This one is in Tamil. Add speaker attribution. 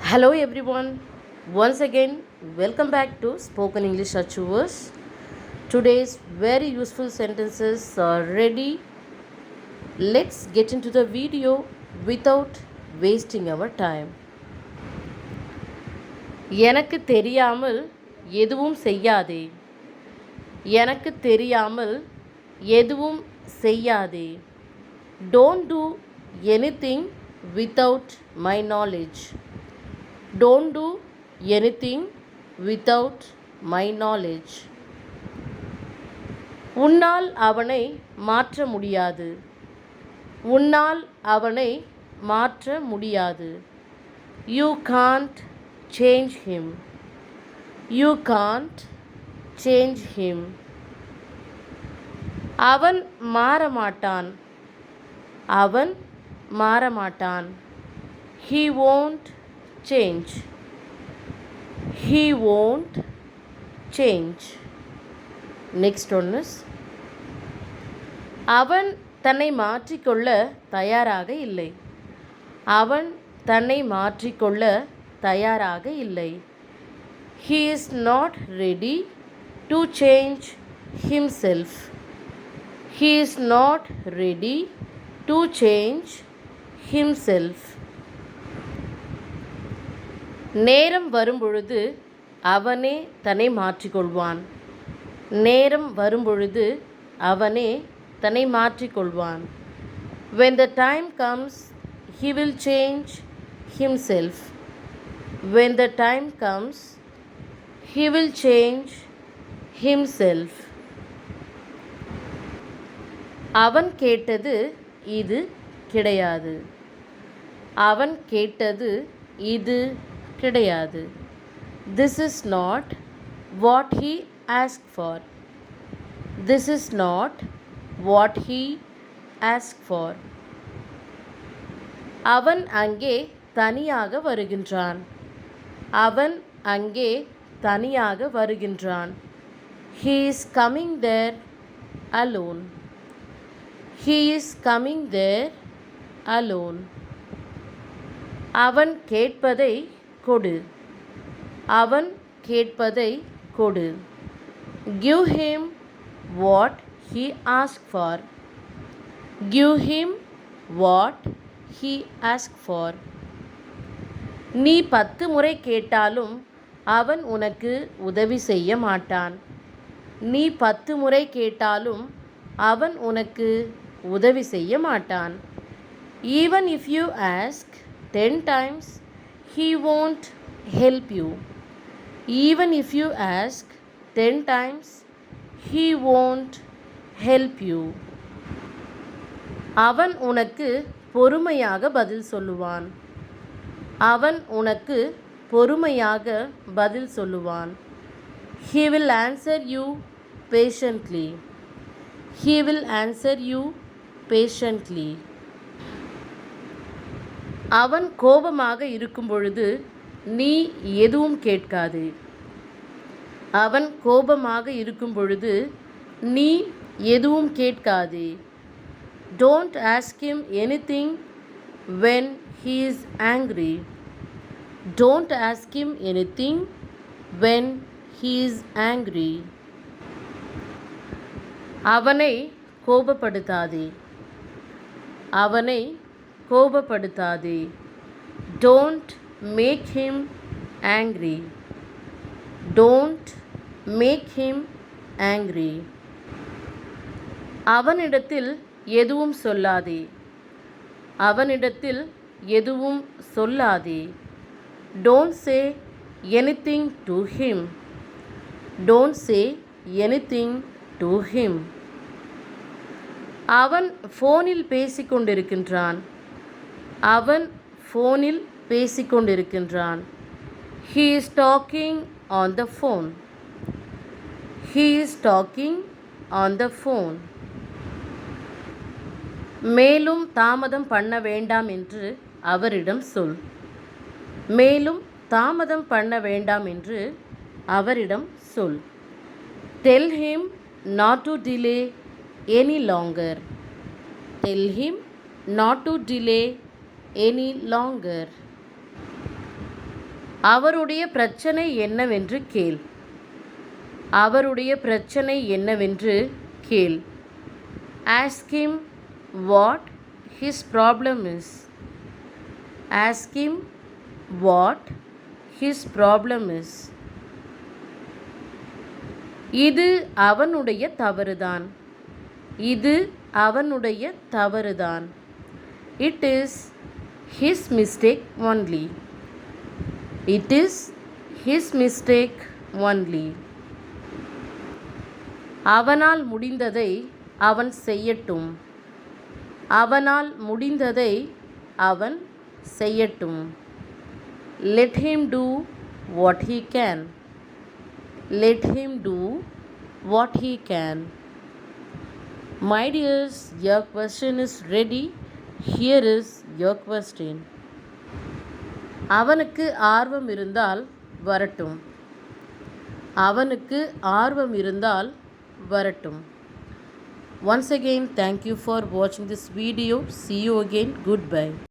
Speaker 1: Hello everyone. Once again, welcome back to Spoken English Achievers. Today's very useful sentences are ready. Let's get into the video without wasting our time. எனக்கு தெரியாமல் எதுவும் செய்யாதே. எனக்கு தெரியாமல் எதுவும் செய்யாதே. Don't do anything without my knowledge. Don't do anything without my knowledge. உன்னால் அவனை மாற்ற முடியாது. உன்னால் அவனை மாற்ற முடியாது. You can't change him. You can't change him. அவன் மாறமாட்டான். அவன் மாறமாட்டான். He won't change. He won't change. Next one is அவன் தன்னை மாற்றிக்கொள்ள தயாராக இல்லை. அவன் தன்னை மாற்றிக்கொள்ள தயாராக இல்லை. He is not ready to change himself. He is not ready to change himself. நேரம் வரும்பொழுது அவனே தன்னை மாற்றிக்கொள்வான். நேரம் வரும்பொழுது அவனே தன்னை மாற்றிக்கொள்வான். When the time comes, he will change himself. When the time comes, he will change himself. அவன் கேட்டது இது கிடையாது. அவன் கேட்டது இது கிடையாது. This is not what he asked for. This is not what he asked for. அவன் அங்கே தனியாக வருகின்றான். அவன் அங்கே தனியாக வருகின்றான். He is coming there alone. He is coming there alone. அவன் கேட்பதை கொடு. அவன் கேட்பதை கொடு. Give him what he asked for. Give him what he asked for. நீ 10 முறை கேட்டாலும் அவன் உனக்கு உதவி செய்ய மாட்டான். நீ 10 முறை கேட்டாலும் அவன் உனக்கு உதவி செய்ய மாட்டான். Even if you ask 10 times, he won't help you. Even if you ask 10 times, he won't help you. அவன் உனக்கு பொறுமையாக பதில் சொல்லுவான். அவன் உனக்கு பொறுமையாக பதில் சொல்லுவான். He will answer you patiently. He will answer you patiently. அவன் கோபமாக இருக்கும் பொழுது நீ எதுவும் கேட்காதே. அவன் கோபமாக இருக்கும் பொழுது நீ எதுவும் கேட்காதே. Don't ask him anything when he is angry. Don't ask him anything when he is angry. அவனை கோபப்படுத்தாதே. அவனை கோபப்படுத்தாதே. Don't make him angry. Don't make him angry. அவனிடத்தில் எதுவும் சொல்லாதே. அவனிடத்தில் எதுவும் சொல்லாதே. Don't say anything to him. Don't say anything to him. அவன் ஃபோனில் பேசிக்கொண்டிருக்கின்றான். அவன் ஃபோனில் பேசிக்கொண்டிருக்கின்றான். He is talking on the phone. He is talking on the phone. மேலும் தாமதம் பண்ண வேண்டாம் என்று அவரிடம் சொல். மேலும் தாமதம் பண்ண வேண்டாம் என்று அவரிடம் சொல். Tell him not to delay any longer. Tell him not to delay any longer. அவருடைய பிரச்சனை என்னவென்று கேள். அவருடைய பிரச்சனை என்னவென்று கேள். Ask him what his problem is. Ask him what his problem is. இது அவனுடைய தவறுதான். இது அவனுடைய தவறுதான். It is his mistake only. It is his mistake only. அவனால் முடிந்ததை அவன் செய்யட்டும். அவனால் முடிந்ததை அவன் செய்யட்டும். Let him do what he can. Let him do what he can. My dears, your question is ready. Here is your question. அவனுக்கு ஆர்வம் இருந்தால் வரட்டும். அவனுக்கு ஆர்வம் இருந்தால் வரட்டும். Once again, thank you for watching this video. See you again. Goodbye.